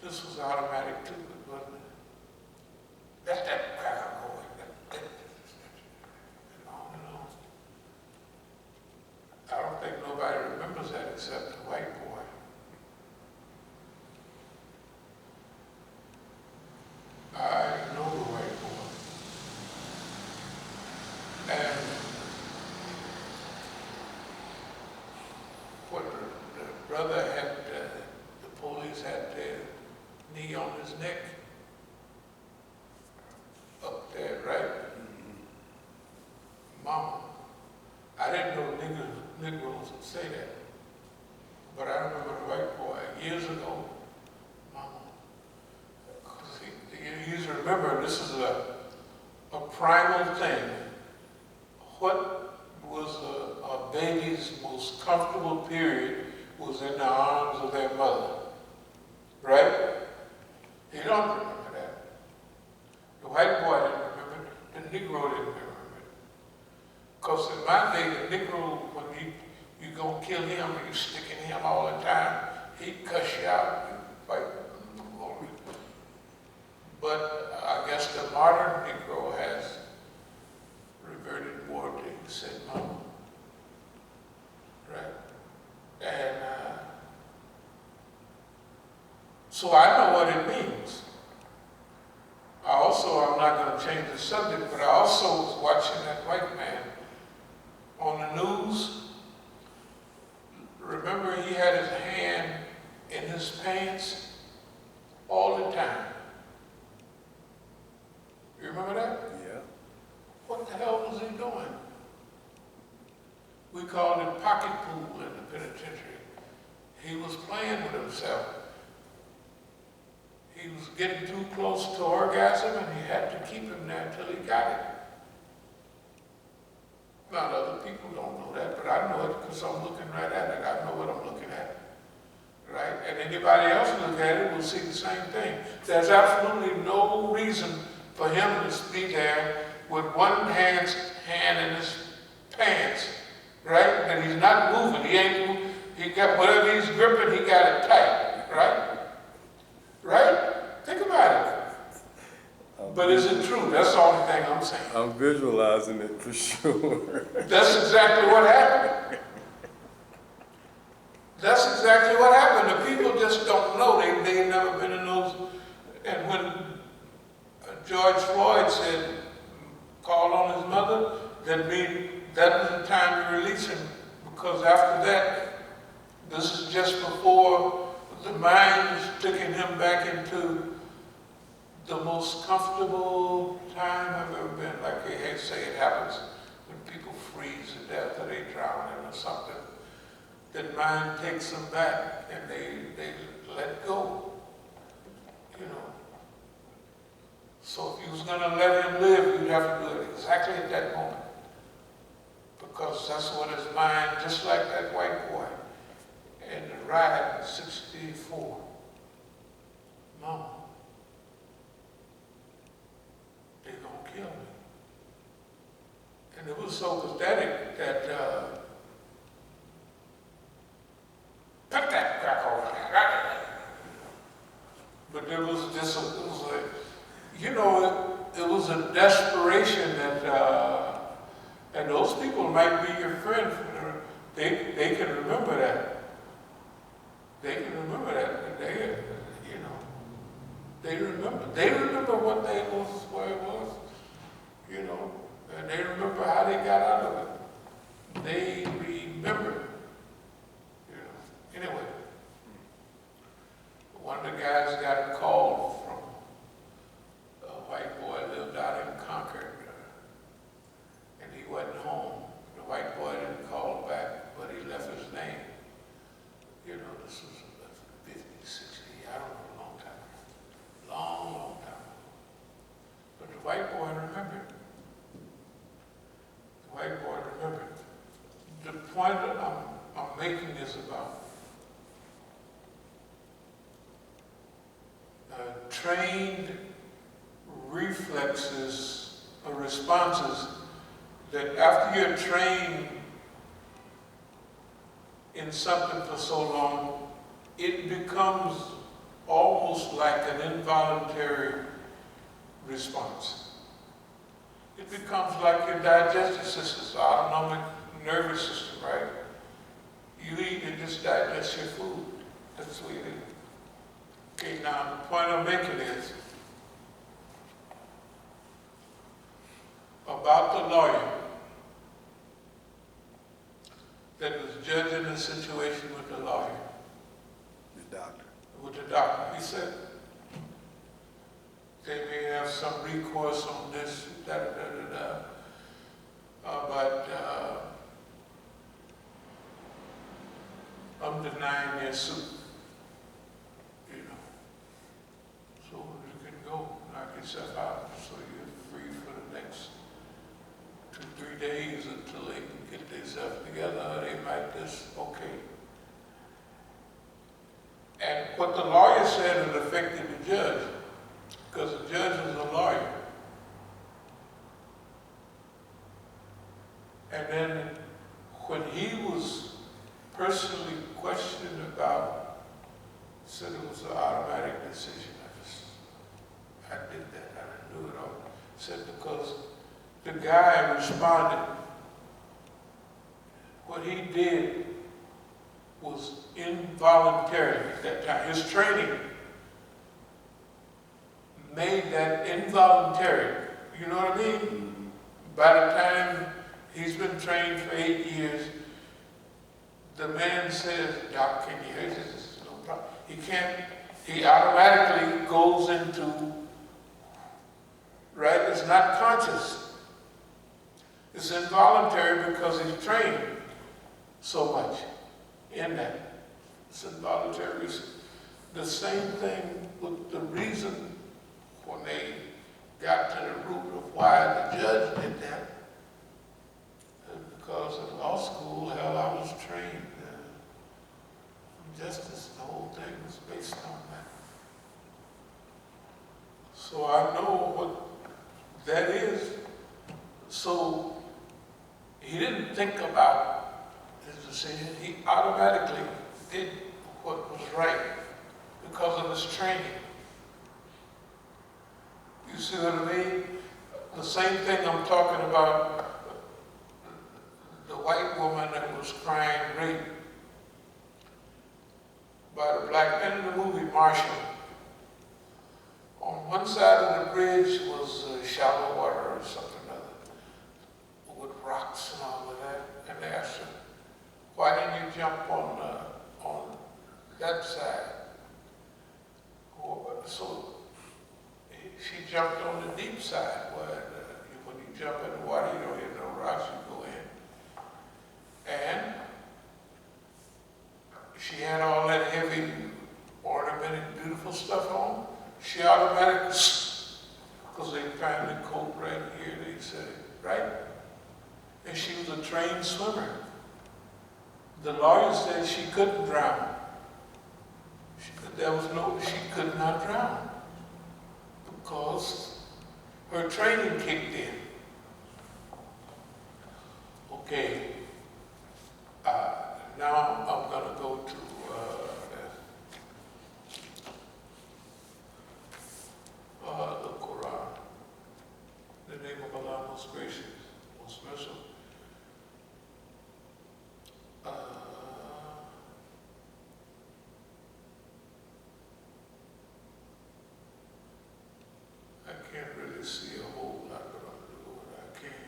This was automatic too, wasn't it? Let that cracker go. And on and on. I don't think nobody remembers that except the white boy. I know the white boy. And what the brother had, the police had their knee on his neck. Up there, right? Mama. I didn't know Negroes would say that. But I remember the white boy years ago, Mama. Because you used to remember, this is a primal thing. What was a baby's most comfortable period was in the arms of their mother. Right? You don't remember that. The white boy didn't remember it. The Negro didn't remember it. Because in my day, the Negro, when you gonna kill him and you sticking him all the time, he'd cuss you out, you fight. But I guess the modern Negro has reverted more to say mama. Right? And so I know what it means. I'm not going to change the subject, but I also was watching that white man on the news. Remember, he had his hand in his pants all the time. You remember that? Yeah. What the hell was he doing? We called it pocket pool in the penitentiary. He was playing with himself. He was getting too close to orgasm and he had to keep him there until he got it. Now, other people don't know that, but I know it because I'm looking right at it. I know what I'm looking at. Right? And anybody else look at it will see the same thing. There's absolutely no reason for him to be there with one hand in his pants, right? And he's not moving. He got whatever he's gripping, he got it tight, right? Right? Think about it. But is it true? That's the only thing I'm saying. I'm visualizing it for sure. That's exactly what happened. That's exactly what happened. The people just don't know. They've never been in those. And when George Floyd said, called on his mother, that was the time to release him. Because after that, this is just before the mines taking him back into the most comfortable time I've ever been. Like they say it happens when people freeze to death or they drown or something. That mine takes them back and they let go, you know. So if you was gonna let him live, you'd have to do it exactly at that moment. Because that's what his mind, just like that white boy in the riot in 64. Mama, they're gonna kill me. And it was so pathetic that put that crack over there. But there was just it was a desperation that, and those people might be your friend. They can remember that. They can remember that. They remember what they was, where it was, and they remember how they got out of it. They remember. Anyway, one of the guys got a call from a white boy who lived out in Concord, and he wasn't home. The white boy didn't call back, but he left his name. This was 50, 60, I don't know, a long time. Long time. But the white boy remembered. The white boy remembered. The point that I'm making is about trained reflexes or responses that after you're trained in something for so long, it becomes almost almost like an involuntary response. It becomes like your digestive system, autonomic nervous system, right? You eat and just digest your food. That's the way it is. Okay, now the point I'm making is about the lawyer that was judging the situation with the lawyer. The doctor. With the doctor. He said they may have some recourse on this, but I'm denying their suit. You know. So you can go knock yourself out so you're free for the next 2-3 days until they can get themselves together. They might just, okay. And what the lawyer said it affected the judge, because the judge was a lawyer. And then when he was personally questioned about, said it was an automatic decision. I did that, I didn't do it all. Said because the guy responded, what he did was involuntary at that time. His training made that involuntary. You know what I mean? By the time he's been trained for 8 years, the man says, Doc, can you hear this? No problem. He automatically goes into, right? It's not conscious. It's involuntary because he's trained so much in that. It's involuntary. The same thing with the reason when they got to the root of why the judge did that. Because in law school, hell, I was trained. Justice, the whole thing was based on that. So I know what that is. So he didn't think about his decision. He automatically did what was right because of his training. You see what I mean? The same thing I'm talking about, the white woman that was crying rape by the black man in the movie Marshall. On one side of the bridge was shallow water or something with rocks and all of that. And they asked her, why didn't you jump on that side? So she jumped on the deep side where when you jump in the water, you don't hit no rocks, you go in. And she had all that heavy ornamented, beautiful stuff on. She automatically, because they found the coat right here, they said it, right? And she was a trained swimmer. The lawyer said she couldn't drown. She could not drown because her training kicked in. Okay, now I'm going to go to the Quran. In the name of Allah, most gracious, most merciful. I can't really see a whole lot, but I'm going to do what I can.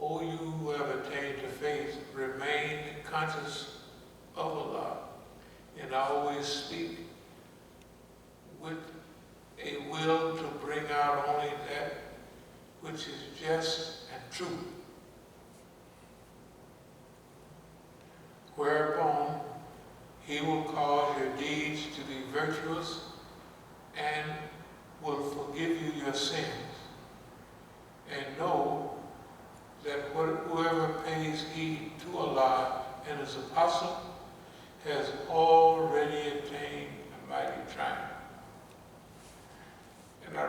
O you who have attained to faith, remain conscious of Allah and always speak with a will to bring out only that which is just and true. Whereupon he will cause your deeds to be virtuous and will forgive you your sins. And know that whoever pays heed to Allah and his apostle has already attained a mighty triumph. And I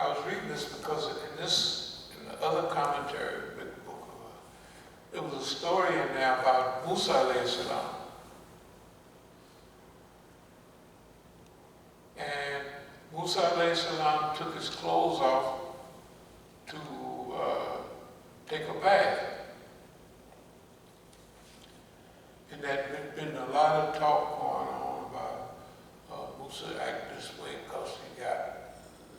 was reading this because in the other commentary, book story in there about Musa alayhi salam. And Musa alayhi salam took his clothes off to take a bath. And there'd been a lot of talk going on about Musa act this way because he got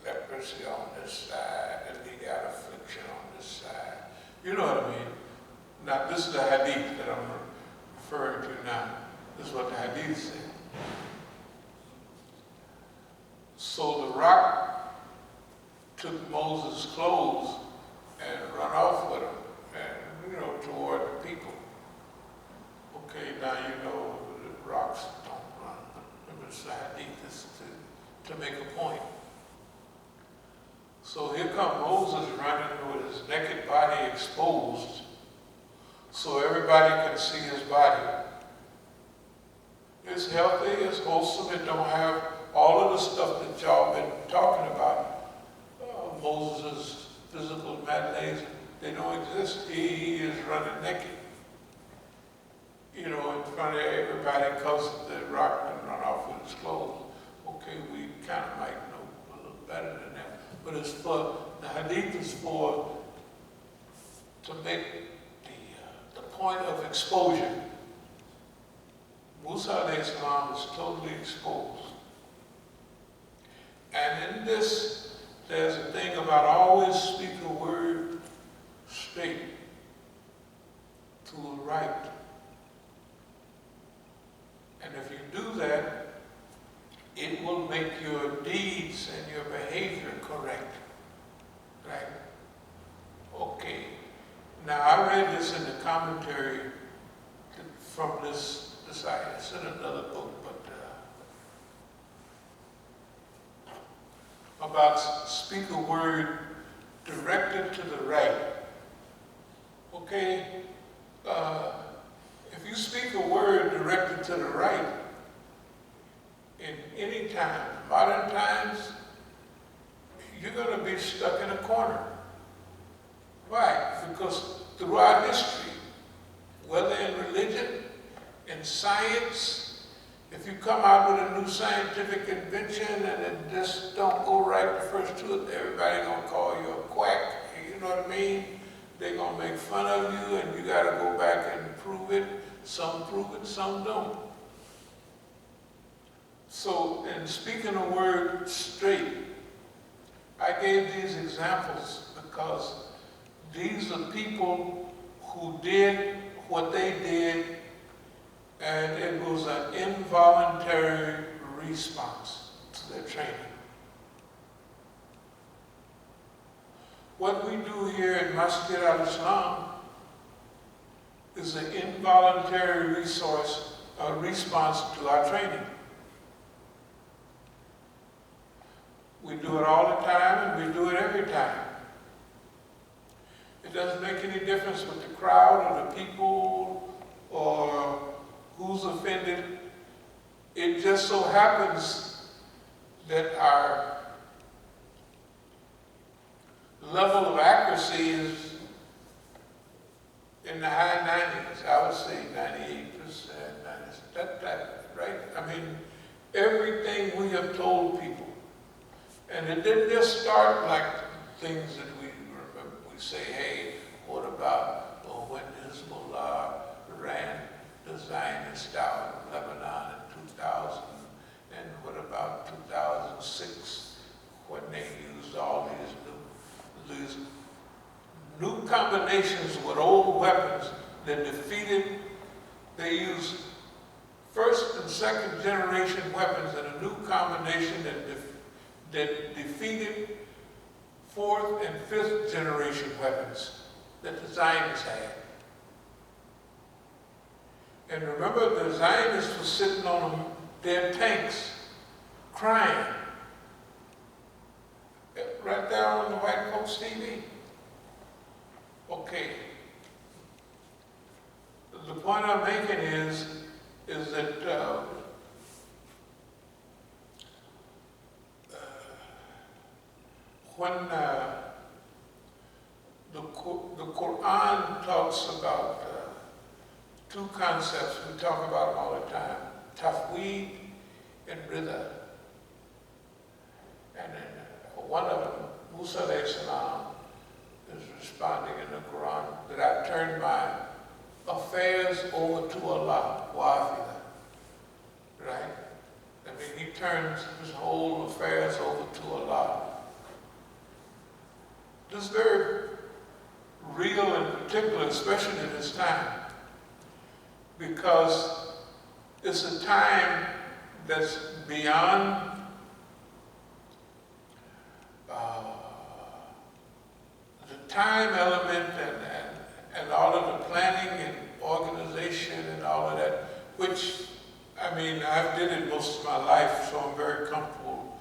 leprosy on this side and he got affliction on this side. You know what I mean? Now, this is the hadith that I'm referring to now. This is what the hadith said. So the rock took Moses' clothes and run off with them, and toward the people. Okay, now you know the rocks don't run. Remember, it's the hadith is to make a point. So here comes Moses running with his naked body exposed, so everybody can see his body. It's healthy, it's wholesome, it don't have all of the stuff that y'all been talking about. Moses' physical maladies, they don't exist. He is running naked, in front of everybody because the rock didn't run off with his clothes. Okay, we kind of might know a little better than that. But it's the hadith is to make the point of exposure. Musa alayhi salam is totally exposed. And in this, there's a thing about always speak a word straight to the right. And if you do that, it will make your deeds and your behavior correct. Right? Okay. Now, I read this in the commentary from this ayah. It's in another book, but about speak a word directed to the right. Okay? If you speak a word directed to the right, in any time, modern times, you're going to be stuck in a corner. Why? Because throughout history, whether in religion, in science, if you come out with a new scientific invention and it just don't go right the first two, everybody gonna call you a quack. You know what I mean? They're gonna make fun of you and you gotta go back and prove it. Some prove it, some don't. So, in speaking a word straight, I gave these examples because these are people who did what they did, and it was an involuntary response to their training. What we do here at Masjid al-Islam is an involuntary response to our training. We do it all the time, and we do it every time. It doesn't make any difference with the crowd or the people or who's offended. It just so happens that our level of accuracy is in the high 90s. I would say 98%, that, right? I mean, everything we have told people. And it didn't just start like things that we remember. We say, hey, what about when Hezbollah ran the Zionist out in Lebanon in 2000? And what about 2006 when they used all these new combinations with old weapons that defeated, they used first and second generation weapons and a new combination that defeated fourth and fifth generation weapons that the Zionists had. And remember, the Zionists were sitting on their tanks, crying, right there on the white folks' TV. Okay. The point I'm making is that when the Quran talks about two concepts, we talk about them all the time, tafweed and rida. And then one of them, Musa alayhi salam, is responding in the Quran that I turned my affairs over to Allah, wa'afida, right? I mean, he turns his whole affairs over to Allah. This is very real and particular, especially in this time, because it's a time that's beyond the time element and all of the planning and organization and all of that, which, I mean, I've did it most of my life, so I'm very comfortable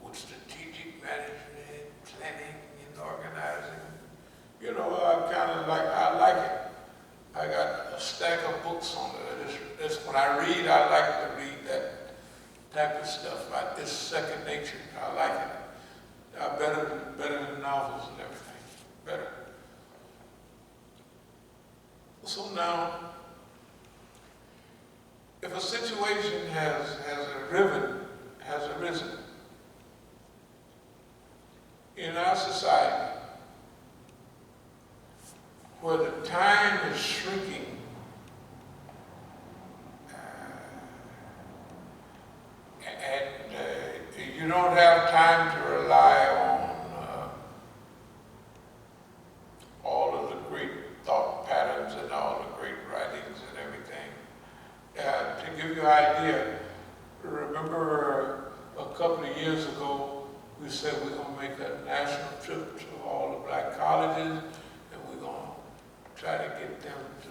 with strategic management, planning and organizing. You know, I like it. I got a stack of books on it. It's when I read, I like to read that type of stuff. It's second nature. I like it. Better than novels and everything. Better. So now, if a situation has arisen in our society where the time is shrinking, and you don't have time to rely on all of the great thought patterns and all the great writings and everything. To give you an idea, remember a couple of years ago, we said we're going to make a national trip to all the black colleges, and we're going to try to get them to,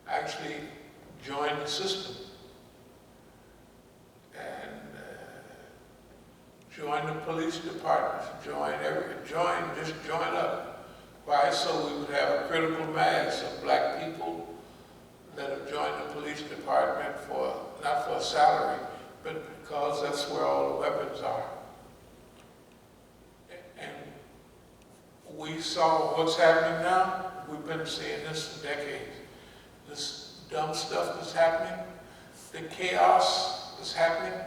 actually join the system and join the police departments, just join up. Why? So we would have a critical mass of black people that have joined the police department not for a salary, but because that's where all the weapons are. And we saw what's happening now. We've been seeing this for decades. This dumb stuff that's happening, the chaos that's happening,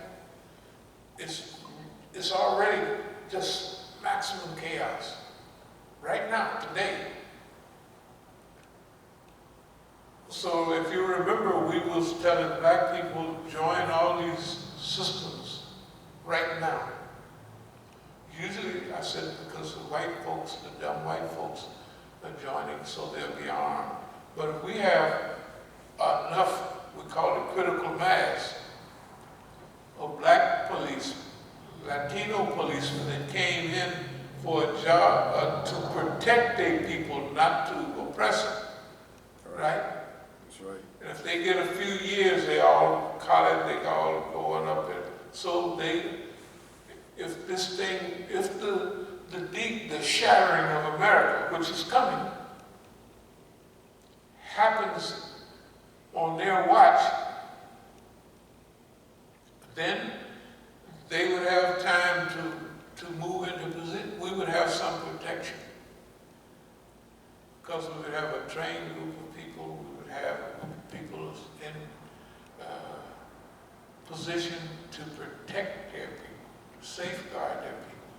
it's already just maximum chaos. Right now, today. So if you remember, we was telling black people, join all these systems right now. Usually, I said because the white folks, the dumb white folks, are joining, so they'll be armed. But if we have enough, we call it critical mass, of black police, Latino policemen that came in for a job to protect their people, not to oppress them, right? That's right. And if they get a few years, they all college, they all going up there. So if the shattering of America, which is coming, happens on their watch, then they would have time to move into position. We would have some protection. Because we would have a trained group of people, we would have a group of people in position to protect their people, to safeguard their people,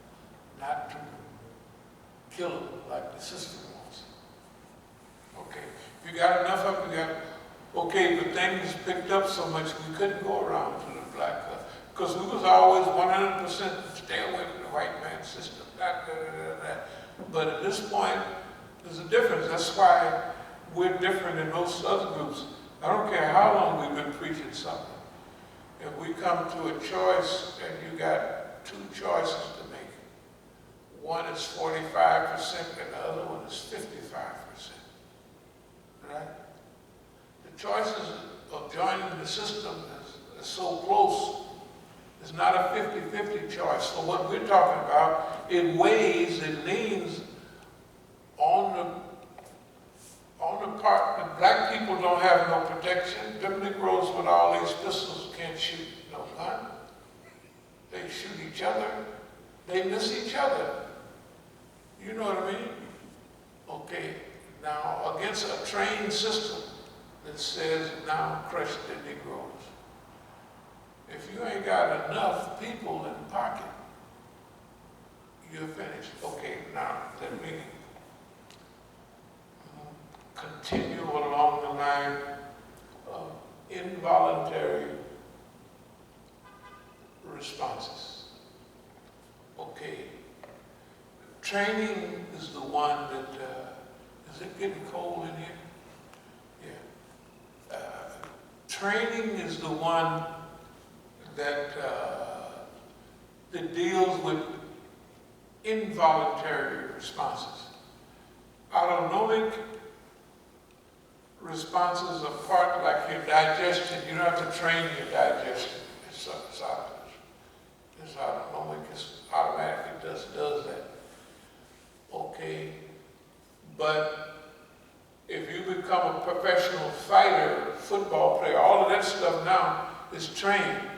not to kill them like the system wants. Okay, you got enough of it, okay, but things picked up so much we couldn't go around to the black because we was always 100% stay away from the white man system, But at this point, there's a difference. That's why we're different than most other groups. I don't care how long we've been preaching something. If we come to a choice and you got two choices to make, one is 45% and the other one is 55%, right? The choices of joining the system is so close. It's not a 50-50 choice. So what we're talking about, it weighs, it leans on the part that black people don't have no protection. Them Negroes with all these pistols can't shoot no gun. They shoot each other. They miss each other. You know what I mean? Okay, Now, against a trained system that says now crush the Negroes. If you ain't got enough people in the pocket, you're finished. Okay, now let me continue along the line of involuntary responses. Okay, training is the one that, is it getting cold in here? Yeah. Training is the one that, that deals with involuntary responses. Autonomic responses are part like your digestion. You don't have to train your digestion. It's autonomic, it's automatic, it just does that. Okay, but if you become a professional fighter, football player, all of that stuff now is trained.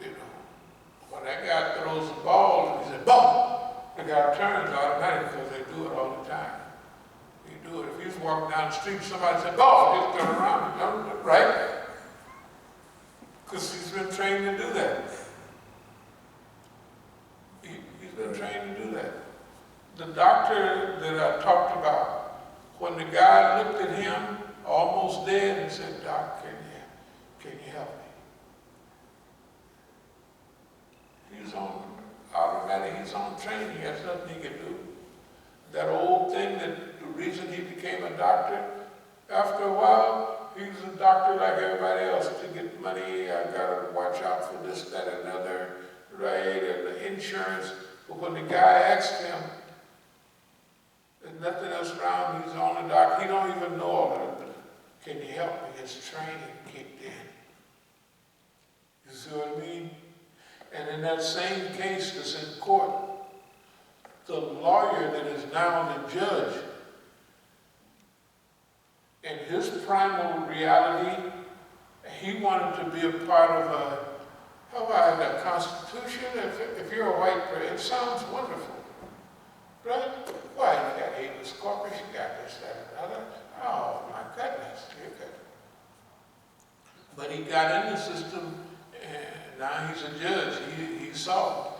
You know, when that guy throws the ball and he says, boom, the guy turns automatic because they do it all the time. You do it. If he's walking down the street, somebody said, ball, he'll turn around, right? Because he's been trained to do that. He's been trained to do that. The doctor that I talked about, when the guy looked at him, almost dead, and said, Doc, can you help me? He's on automatic, he's on training, he has nothing he can do. That old thing, that the reason he became a doctor, after a while, he was a doctor like everybody else. To get money, I gotta watch out for this, that, and another, right? And the insurance. But when the guy asked him, there's nothing else around, he's on the doc, he don't even know all of it. Can you help me? His training kicked in. You see what I mean? And in that same case that's in court, the lawyer that is now the judge, in his primal reality, he wanted to be a part of the Constitution. If you're a white person, it sounds wonderful, right? Why, you got habeas corpus, you got this, that, and other. Oh, my goodness. But he got in the system, and now he's a judge. He saw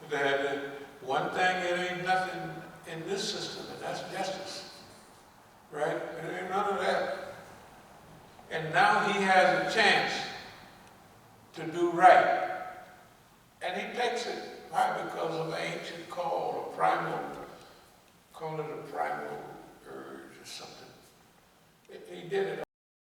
that one thing, it ain't nothing in this system, and that's justice. Right? There ain't none of that. And now he has a chance to do right. And he takes it. Why? Because of an ancient call, a primal, call it a primal urge or something. He did it